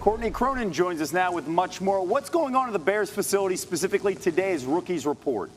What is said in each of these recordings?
Courtney Cronin joins us now with much more. What's going on at the Bears facility, specifically today's Rookies Report?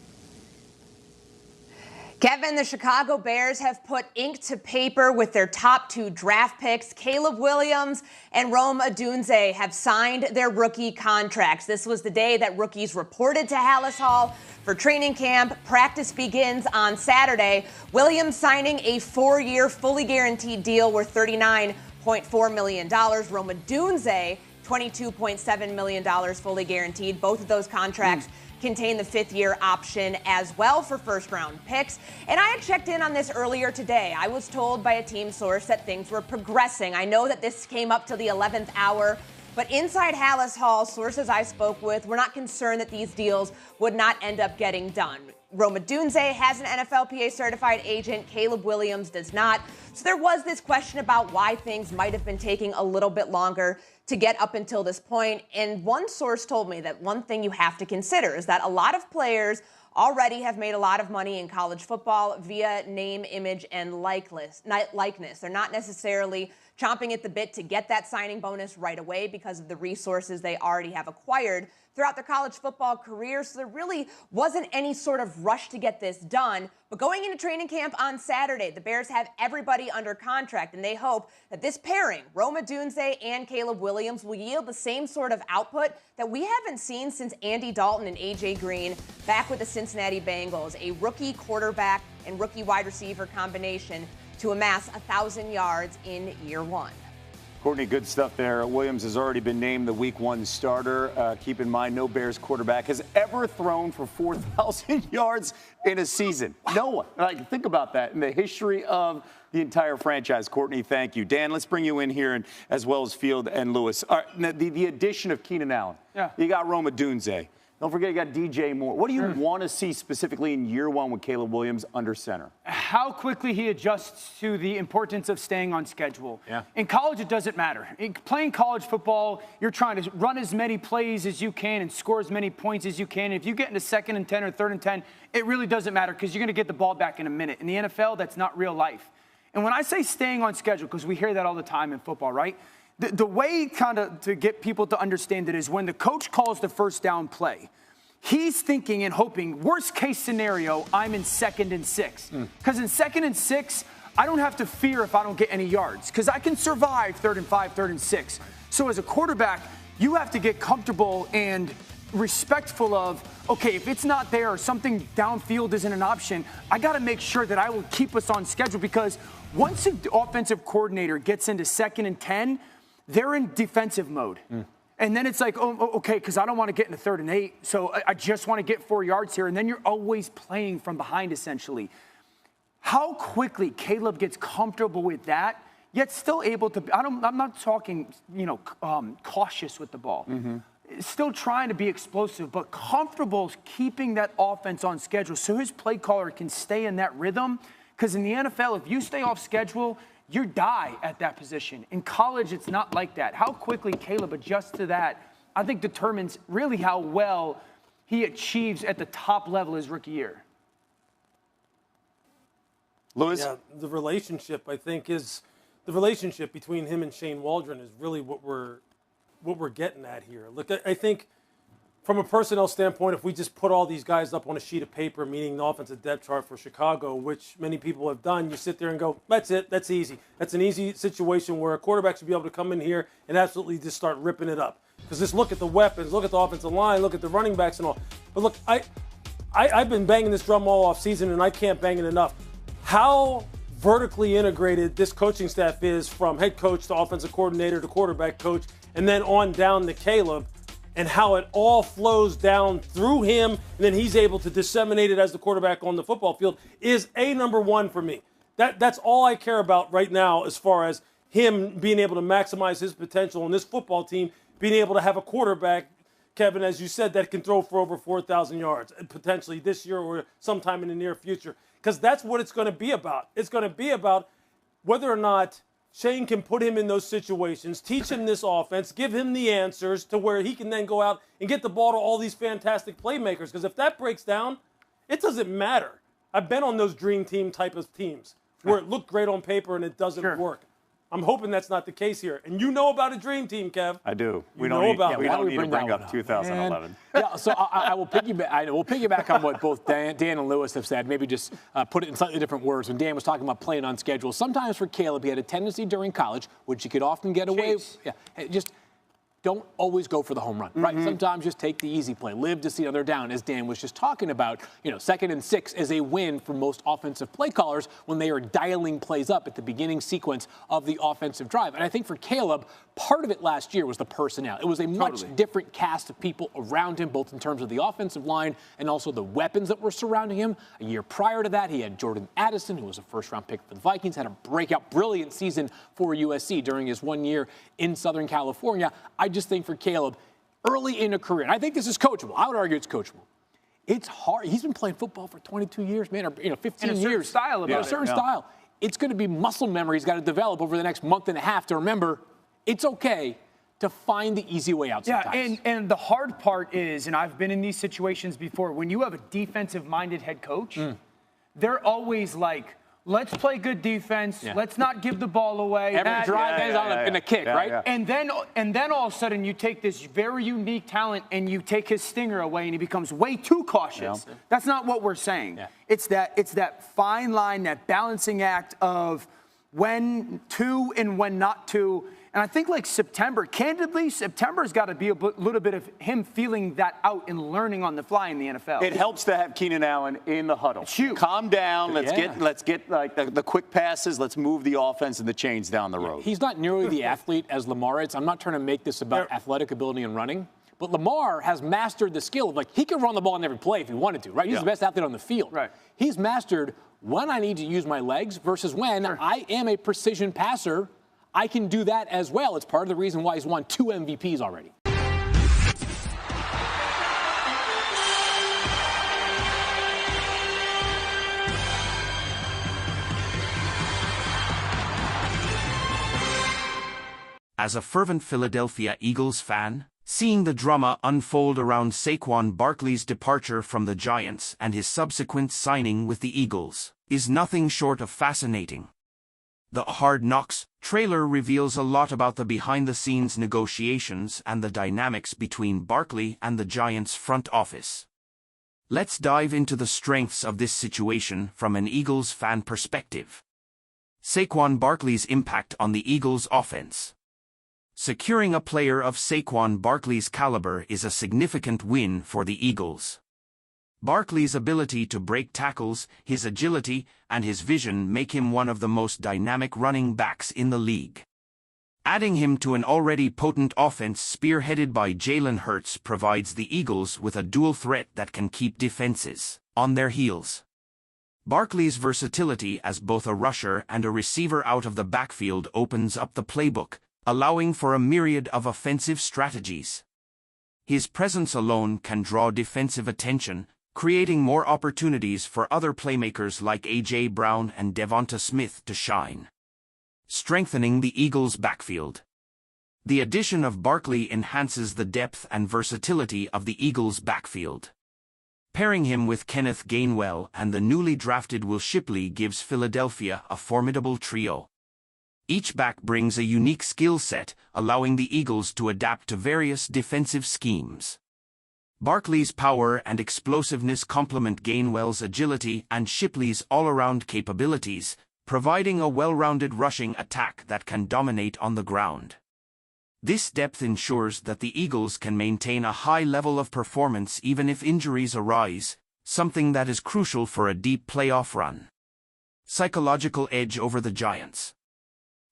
Kevin, the Chicago Bears have put ink to paper with their top 2 draft picks. Caleb Williams and Rome Odunze have signed their rookie contracts. This was the day that rookies reported to Hallis Hall for training camp. Practice begins on Saturday. Williams signing a 4-year, fully guaranteed deal worth $39.4 million. Rome Odunze, $22.7 million fully guaranteed. Both of those contracts contain the 5th-year option as well for first-round picks. And I had checked in on this earlier today. I was told by a team source that things were progressing. I know that this came up to the 11th hour, but inside Hallis Hall, sources I spoke with were not concerned that these deals would not end up getting done. Rome Odunze has an NFLPA certified agent. Caleb Williams does not. So there was this question about why things might have been taking a little bit longer to get up until this point. And one source told me that one thing you have to consider is that a lot of players already have made a lot of money in college football via name, image, and likeness. They're not necessarily chomping at the bit to get that signing bonus right away because of the resources they already have acquired throughout their college football career. So there really wasn't any sort of rush to get this done. But going into training camp on Saturday, the Bears have everybody under contract, and they hope that this pairing, Rome Odunze and Caleb Williams, will yield the same sort of output that we haven't seen since Andy Dalton and A.J. Green back with the Cincinnati Bengals, a rookie quarterback and rookie wide receiver combination to amass 1,000 yards in year 1. Courtney, good stuff there. Williams has already been named the Week 1 starter. Keep in mind, no Bears quarterback has ever thrown for 4,000 yards in a season. No one. Like, think about that in the history of the entire franchise. Courtney, thank you. Dan, let's bring you in here, and as well as Field and Lewis. All right, now, the addition of Keenan Allen. Yeah. You got Rome Odunze. Don't forget you got DJ Moore. What do you want to see specifically in year 1 with Caleb Williams under center? How quickly he adjusts to the importance of staying on schedule. Yeah. In college, it doesn't matter. In playing college football, you're trying to run as many plays as you can and score as many points as you can. If you get into 2nd and 10 or 3rd and 10, it really doesn't matter because you're going to get the ball back in a minute. In the NFL, that's not real life. And when I say staying on schedule, because we hear that all the time in football, right? The way kind of to get people to understand it is when the coach calls the first down play, he's thinking and hoping, worst case scenario, I'm in 2nd and 6. Because in 2nd and 6, I don't have to fear if I don't get any yards because I can survive 3rd and 5, 3rd and 6. So as a quarterback, you have to get comfortable and respectful of, okay, if it's not there or something downfield isn't an option, I got to make sure that I will keep us on schedule because once an offensive coordinator gets into 2nd and 10, they're in defensive mode. And then it's like, oh, okay, because I don't want to get into 3rd and 8, so I just want to get 4 yards here. And then you're always playing from behind, essentially. How quickly Caleb gets comfortable with that, yet still able to, I'm not talking, cautious with the ball. Still trying to be explosive, but comfortable keeping that offense on schedule so his play caller can stay in that rhythm. Because in the NFL, if you stay off schedule, you die at that position. In college, it's not like that. How quickly Caleb adjusts to that, I think determines really how well he achieves at the top level his rookie year. Lewis? Yeah, the relationship, I think, is the relationship between him and Shane Waldron is really what we're getting at here. Look, I think from a personnel standpoint, if we just put all these guys up on a sheet of paper, meaning the offensive depth chart for Chicago, which many people have done, you sit there and go, that's it, that's easy. That's an easy situation where a quarterback should be able to come in here and absolutely just start ripping it up. Because just look at the weapons, look at the offensive line, look at the running backs and all. But look, I've been banging this drum all off season, and I can't bang it enough. How vertically integrated this coaching staff is, from head coach to offensive coordinator to quarterback coach, and then on down to Caleb, and how it all flows down through him, and then he's able to disseminate it as the quarterback on the football field, is number one for me. That's all I care about right now as far as him being able to maximize his potential and this football team being able to have a quarterback, Kevin, as you said, that can throw for over 4,000 yards, potentially this year or sometime in the near future. Because that's what it's going to be about. It's going to be about whether or not Shane can put him in those situations, teach him this offense, give him the answers to where he can then go out and get the ball to all these fantastic playmakers. Because if that breaks down, it doesn't matter. I've been on those dream team type of teams where it looked great on paper and it doesn't work. I'm hoping that's not the case here. And you know about a dream team, Kev. I do. We don't need to bring up 2011. Yeah, so I will piggyback on what both Dan and Lewis have said. Maybe just put it in slightly different words. When Dan was talking about playing on schedule, sometimes for Caleb, he had a tendency during college, which he could often get away. Yeah, just don't always go for the home run, right? Sometimes just take the easy play. Live to see another down, as Dan was just talking about. 2nd and 6 is a win for most offensive play callers when they are dialing plays up at the beginning sequence of the offensive drive. And I think for Caleb, part of it last year was the personnel. It was a much different cast of people around him, both in terms of the offensive line and also the weapons that were surrounding him. A year prior to that, he had Jordan Addison, who was a first-round pick for the Vikings, had a breakout, brilliant season for USC during his 1 year in Southern California. I just think for Caleb, early in a career, and I think this is coachable. I would argue it's coachable. It's hard. He's been playing football for 22 years, man, or 15 years. Style about a certain style. It's going to be muscle memory he's got to develop over the next month and a half to remember it's okay to find the easy way out sometimes. Yeah, and the hard part is, and I've been in these situations before, when you have a defensive-minded head coach, they're always like, let's play good defense. Yeah. Let's not give the ball away. Every drive ends on in a kick, right? Yeah. And then all of a sudden you take this very unique talent and you take his stinger away and he becomes way too cautious. Yeah. That's not what we're saying. Yeah. It's that fine line, that balancing act of when to and when not to. And I think September's got to be a little bit of him feeling that out and learning on the fly in the NFL. It helps to have Keenan Allen in the huddle. Shoot. Calm down. Let's get like the quick passes. Let's move the offense and the chains down the road. He's not nearly the athlete as Lamar is. I'm not trying to make this about athletic ability and running. But Lamar has mastered the skill of, he could run the ball on every play if he wanted to, right? He's the best athlete on the field. Right. He's mastered when I need to use my legs versus when I am a precision passer. I can do that as well. It's part of the reason why he's won 2 MVPs already. As a fervent Philadelphia Eagles fan, seeing the drama unfold around Saquon Barkley's departure from the Giants and his subsequent signing with the Eagles is nothing short of fascinating. The Hard Knocks trailer reveals a lot about the behind-the-scenes negotiations and the dynamics between Barkley and the Giants' front office. Let's dive into the strengths of this situation from an Eagles fan perspective. Saquon Barkley's impact on the Eagles' offense. Securing a player of Saquon Barkley's caliber is a significant win for the Eagles. Barkley's ability to break tackles, his agility, and his vision make him one of the most dynamic running backs in the league. Adding him to an already potent offense spearheaded by Jalen Hurts provides the Eagles with a dual threat that can keep defenses on their heels. Barkley's versatility as both a rusher and a receiver out of the backfield opens up the playbook, allowing for a myriad of offensive strategies. His presence alone can draw defensive attention, creating more opportunities for other playmakers like A.J. Brown and Devonta Smith to shine. Strengthening the Eagles' backfield. The addition of Barkley enhances the depth and versatility of the Eagles' backfield. Pairing him with Kenneth Gainwell and the newly drafted Will Shipley gives Philadelphia a formidable trio. Each back brings a unique skill set, allowing the Eagles to adapt to various defensive schemes. Barkley's power and explosiveness complement Gainwell's agility and Shipley's all-around capabilities, providing a well-rounded rushing attack that can dominate on the ground. This depth ensures that the Eagles can maintain a high level of performance even if injuries arise, something that is crucial for a deep playoff run. Psychological edge over the Giants.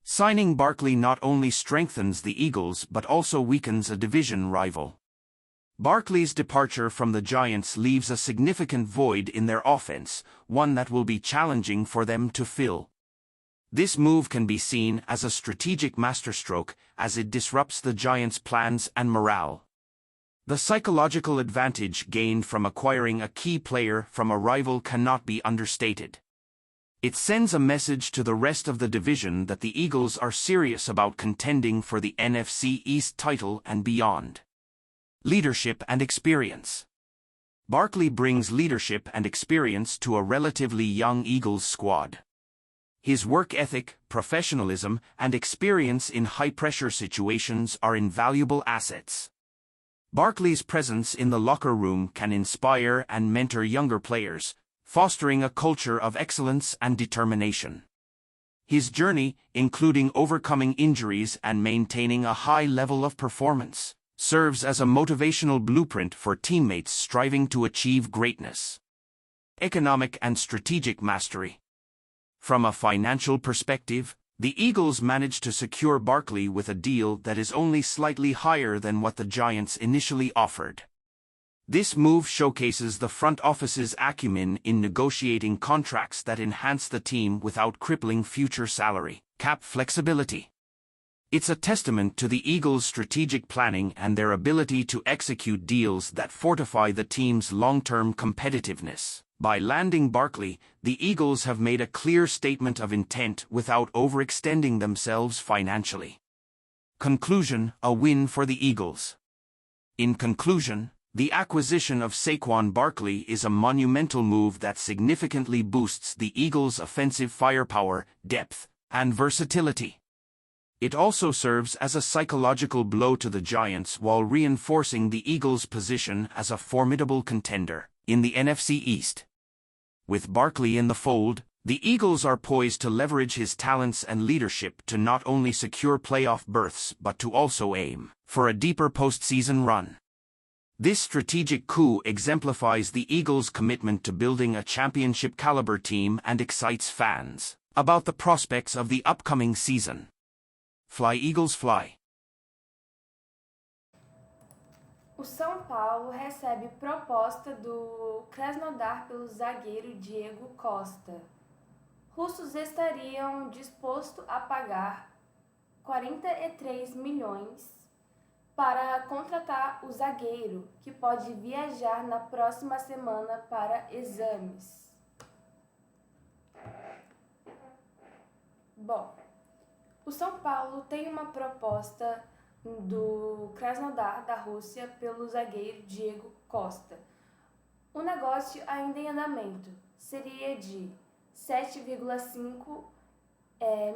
Signing Barkley not only strengthens the Eagles but also weakens a division rival. Barkley's departure from the Giants leaves a significant void in their offense, one that will be challenging for them to fill. This move can be seen as a strategic masterstroke as it disrupts the Giants' plans and morale. The psychological advantage gained from acquiring a key player from a rival cannot be understated. It sends a message to the rest of the division that the Eagles are serious about contending for the NFC East title and beyond. Leadership and experience. Barkley brings leadership and experience to a relatively young Eagles squad. His work ethic, professionalism, and experience in high-pressure situations are invaluable assets. Barkley's presence in the locker room can inspire and mentor younger players, fostering a culture of excellence and determination. His journey, including overcoming injuries and maintaining a high level of performance, serves as a motivational blueprint for teammates striving to achieve greatness. Economic and strategic mastery. From a financial perspective, the Eagles managed to secure Barkley with a deal that is only slightly higher than what the Giants initially offered. This move showcases the front office's acumen in negotiating contracts that enhance the team without crippling future salary cap flexibility. It's a testament to the Eagles' strategic planning and their ability to execute deals that fortify the team's long-term competitiveness. By landing Barkley, the Eagles have made a clear statement of intent without overextending themselves financially. Conclusion: a win for the Eagles. In conclusion, the acquisition of Saquon Barkley is a monumental move that significantly boosts the Eagles' offensive firepower, depth, and versatility. It also serves as a psychological blow to the Giants while reinforcing the Eagles' position as a formidable contender in the NFC East. With Barkley in the fold, the Eagles are poised to leverage his talents and leadership to not only secure playoff berths but to also aim for a deeper postseason run. This strategic coup exemplifies the Eagles' commitment to building a championship-caliber team and excites fans about the prospects of the upcoming season. Fly Eagles Fly! O São Paulo recebe proposta do Krasnodar pelo zagueiro Diego Costa. Russos estariam dispostos a pagar 43 milhões para contratar o zagueiro, que pode viajar na próxima semana para exames. Bom, o São Paulo tem uma proposta do Krasnodar da Rússia pelo zagueiro Diego Costa. O negócio ainda em andamento seria de 7,5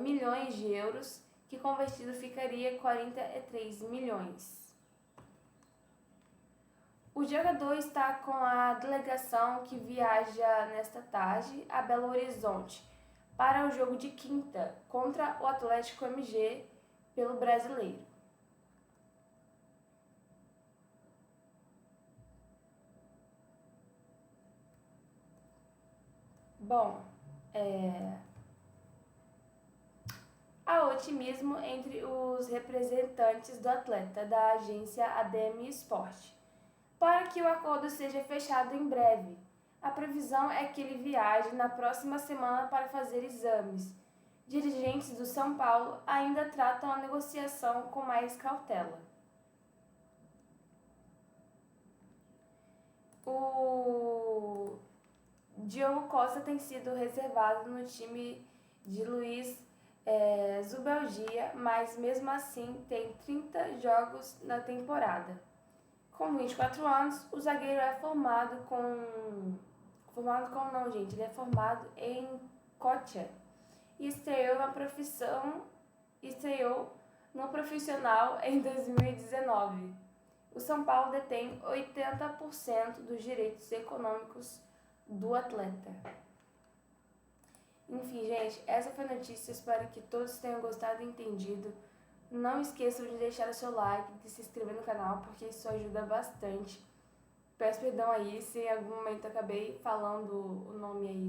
milhões de euros, que convertido ficaria 43 milhões. O jogador está com a delegação que viaja nesta tarde a Belo Horizonte para o jogo de quinta contra o Atlético MG pelo Brasileiro. Bom, há otimismo entre os representantes do atleta da agência ADM Sport para que o acordo seja fechado em breve. A previsão é que ele viaje na próxima semana para fazer exames. Dirigentes do São Paulo ainda tratam a negociação com mais cautela. O Diogo Costa tem sido reservado no time de Luiz Zubeldia, mas mesmo assim tem 30 jogos na temporada. Com 24 anos, o zagueiro é formado ele é formado em Cotia e estreou no profissional em 2019. O São Paulo detém 80% dos direitos econômicos do atleta. Enfim, gente, essa foi a notícia. Espero que todos tenham gostado e entendido. Não esqueçam de deixar o seu like, de se inscrever no canal, porque isso ajuda bastante. Peço perdão aí se em algum momento acabei falando o nome aí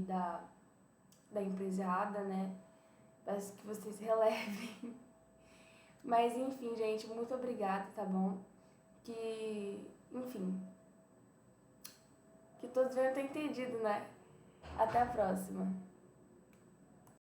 da empresa errada, né? Peço que vocês relevem. Mas enfim, gente, muito obrigada, tá bom? Que todos venham ter entendido, né? Até a próxima.